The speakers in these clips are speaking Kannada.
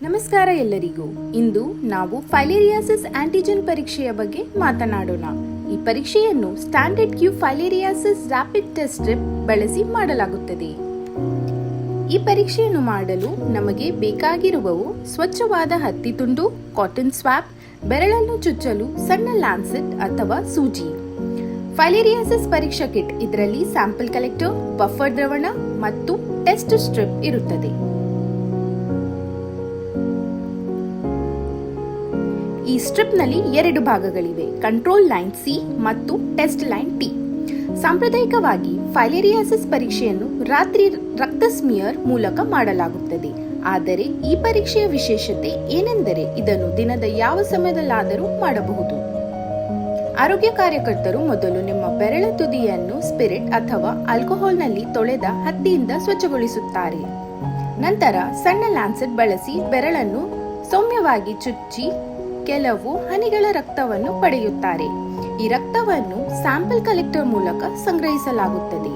ನಮಸ್ಕಾರ ಎಲ್ಲರಿಗೂ. ಇಂದು ನಾವು ಫೈಲೇರಿಯಾಸಿಸ್ ಆಂಟಿಜೆನ್ ಪರೀಕ್ಷೆಯ ಬಗ್ಗೆ ಮಾತನಾಡೋಣ. ಈ ಪರೀಕ್ಷೆಯನ್ನು standard Q filariasis rapid test strip ಬಳಸಿ ಮಾಡಲಾಗುತ್ತದೆ. ಈ ಪರೀಕ್ಷೆಯನ್ನು ಮಾಡಲು ನಮಗೆ ಬೇಕಾಗಿರುವವು ಸ್ವಚ್ಛವಾದ ಹತ್ತಿ ತುಂಡು, ಕಾಟನ್ ಸ್ವಾಬ್, ಬೆರಳನ್ನು ಚುಚ್ಚಲು ಸಣ್ಣ ಲ್ಯಾನ್ಸೆಟ್ ಅಥವಾ ಸೂಜಿ. ಫೈಲೇರಿಯಾಸಿಸ್ ಪರೀಕ್ಷಾ ಕಿಟ್, ಇದರಲ್ಲಿ ಸ್ಯಾಂಪಲ್ ಕಲೆಕ್ಟರ್, ಬಫರ್ ದ್ರವಣ ಮತ್ತು ಟೆಸ್ಟ್ ಸ್ಟ್ರಿಪ್ ಇರುತ್ತದೆ. ಈ ಸ್ಟ್ರಿಪ್ನಲ್ಲಿ 2 ಭಾಗಗಳಿವೆ, ಕಂಟ್ರೋಲ್ ಲೈನ್ ಸಿ ಮತ್ತು ಟೆಸ್ಟ್ ಲೈನ್ ಟಿ. ಸಾಂಪ್ರದಾಯಿಕವಾಗಿ ಫೈಲೇರಿಯಾಸಿಸ್ ಪರೀಕ್ಷೆಯನ್ನು ರಾತ್ರಿ ರಕ್ತ ಸ್ಮಿಯರ್ ಮೂಲಕ ಮಾಡಲಾಗುತ್ತದೆ. ಆದರೆ ಈ ಪರೀಕ್ಷೆಯ ವಿಶೇಷತೆ ಏನೆಂದರೆ ಇದನ್ನು ದಿನದ ಯಾವ ಸಮಯದಲ್ಲಾದರೂ ಮಾಡಬಹುದು. ಆರೋಗ್ಯ ಕಾರ್ಯಕರ್ತರು ಮೊದಲು ನಿಮ್ಮ ಬೆರಳ ತುದಿಯನ್ನು ಸ್ಪಿರಿಟ್ ಅಥವಾ ಆಲ್ಕೋಹಾಲ್ನಲ್ಲಿ ತೊಳೆದ ಹತ್ತಿಯಿಂದ ಸ್ವಚ್ಛಗೊಳಿಸುತ್ತಾರೆ. ನಂತರ ಸಣ್ಣ ಲ್ಯಾನ್ಸೆಟ್ ಬಳಸಿ ಬೆರಳನ್ನು ಸೌಮ್ಯವಾಗಿ ಚುಚ್ಚಿ ಕೆಲವು ಹನಿಗಳ ರಕ್ತವನ್ನು ಪಡೆಯುತ್ತಾರೆ. ಈ ರಕ್ತವನ್ನು ಸ್ಯಾಂಪಲ್ ಕಲೆಕ್ಟರ್ ಮೂಲಕ ಸಂಗ್ರಹಿಸಲಾಗುತ್ತದೆ.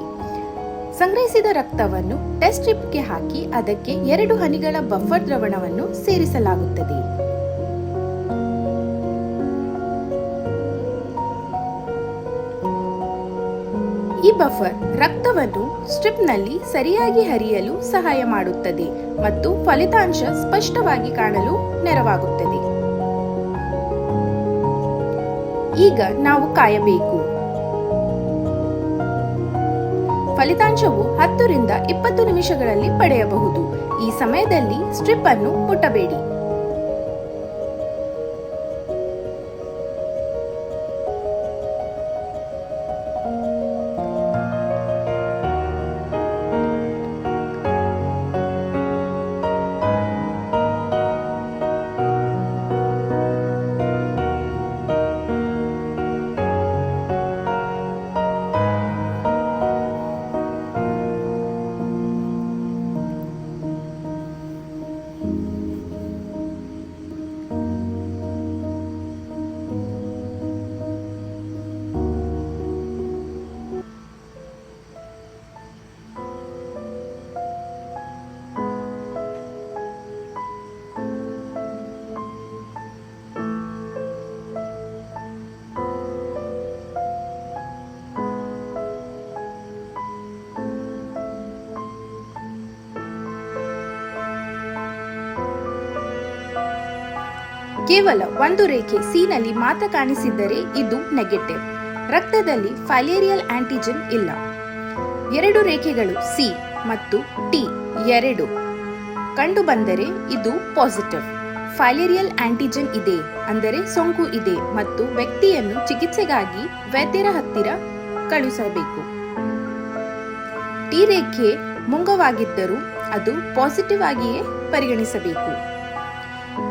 ಸಂಗ್ರಹಿಸಿದ ರಕ್ತವನ್ನು ಟೆಸ್ಟ್ ಸ್ಟ್ರಿಪ್ಗೆ ಹಾಕಿ ಅದಕ್ಕೆ 2 ಹನಿಗಳ ಬಫರ್ ದ್ರವಣವನ್ನು ಸೇರಿಸಲಾಗುತ್ತದೆ. ಈ ಬಫರ್ ರಕ್ತವನ್ನು ಸ್ಟ್ರಿಪ್ನಲ್ಲಿ ಸರಿಯಾಗಿ ಹರಿಯಲು ಸಹಾಯ ಮಾಡುತ್ತದೆ ಮತ್ತು ಫಲಿತಾಂಶ ಸ್ಪಷ್ಟವಾಗಿ ಕಾಣಲು ನೆರವಾಗುತ್ತದೆ. ಈಗ ನಾವು ಕಾಯಬೇಕು. ಫಲಿತಾಂಶವು 10 ರಿಂದ 20 ನಿಮಿಷಗಳಲ್ಲಿ ಪಡೆಯಬಹುದು. ಈ ಸಮಯದಲ್ಲಿ ಸ್ಟ್ರಿಪ್ ಅನ್ನು ಮುಟ್ಟಬೇಡಿ. ಕೇವಲ ಒಂದು ರೇಖೆ ಸಿ ನಲ್ಲಿ ಮಾತ್ರ ಕಾಣಿಸಿದ್ದರೆ ಇದು ನೆಗೆಟಿವ್. ರಕ್ತದಲ್ಲಿ ಫೈಲೇರಿಯಲ್ ಆಂಟಿಜೆನ್ ಇಲ್ಲ. 2 ರೇಖೆಗಳು ಸಿ ಮತ್ತು ಟಿ 2 ಕಂಡು ಬಂದರೆ ಇದು ಪಾಸಿಟಿವ್. ಫೈಲೇರಿಯಲ್ ಆಂಟಿಜೆನ್ ಇದೆ ಅಂದರೆ ಸೋಂಕು ಇದೆ ಮತ್ತು ವ್ಯಕ್ತಿಯನ್ನು ಚಿಕಿತ್ಸೆಗಾಗಿ ವೈದ್ಯರ ಹತ್ತಿರ ಕಳುಹಿಸಬೇಕು. ಟಿ ರೇಖೆ ಮುಂಗವಾಗಿದ್ದರೂ ಅದು ಪಾಸಿಟಿವ್ ಆಗಿಯೇ ಪರಿಗಣಿಸಬೇಕು.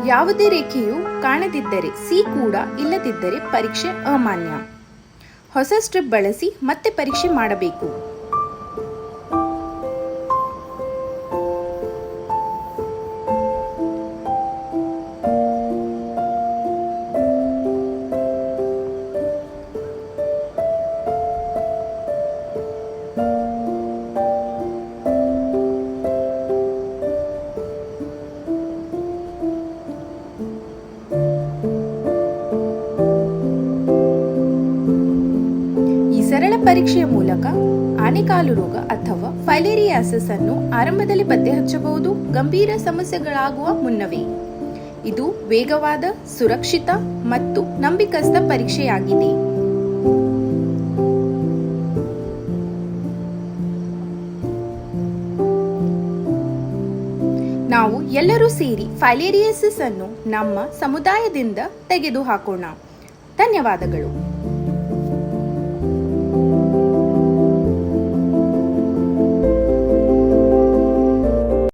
ಯಾವುದೇ ರೇಖೆಯು ಕಾಣದಿದ್ದರೆ, ಸಿ ಕೂಡ ಇಲ್ಲದಿದ್ದರೆ ಪರೀಕ್ಷೆ ಅಮಾನ್ಯ. ಹೊಸ ಸ್ಟ್ರಿಪ್ ಬಳಸಿ ಮತ್ತೆ ಪರೀಕ್ಷೆ ಮಾಡಬೇಕು. ಸರಳ ಪರೀಕ್ಷೆಯ ಮೂಲಕ ಆನೆಕಾಲು ರೋಗ ಅಥವಾ ಫೈಲೇರಿಯಾಸಿಸ್ ಅನ್ನು ಆರಂಭದಲ್ಲಿ ಪತ್ತೆ ಹಚ್ಚಬಹುದು, ಗಂಭೀರ ಸಮಸ್ಯೆಗಳಾಗುವ ಮುನ್ನವೇ. ಇದು ವೇಗವಾದ, ಸುರಕ್ಷಿತ ಮತ್ತು ನಂಬಿಕಸ್ಥ ಪರೀಕ್ಷೆಯಾಗಿದೆ. ನಾವು ಎಲ್ಲರೂ ಸೇರಿ ಫೈಲೇರಿಯಾಸಿಸ್ ಅನ್ನು ನಮ್ಮ ಸಮುದಾಯದಿಂದ ತೆಗೆದುಹಾಕೋಣ. ಧನ್ಯವಾದಗಳು.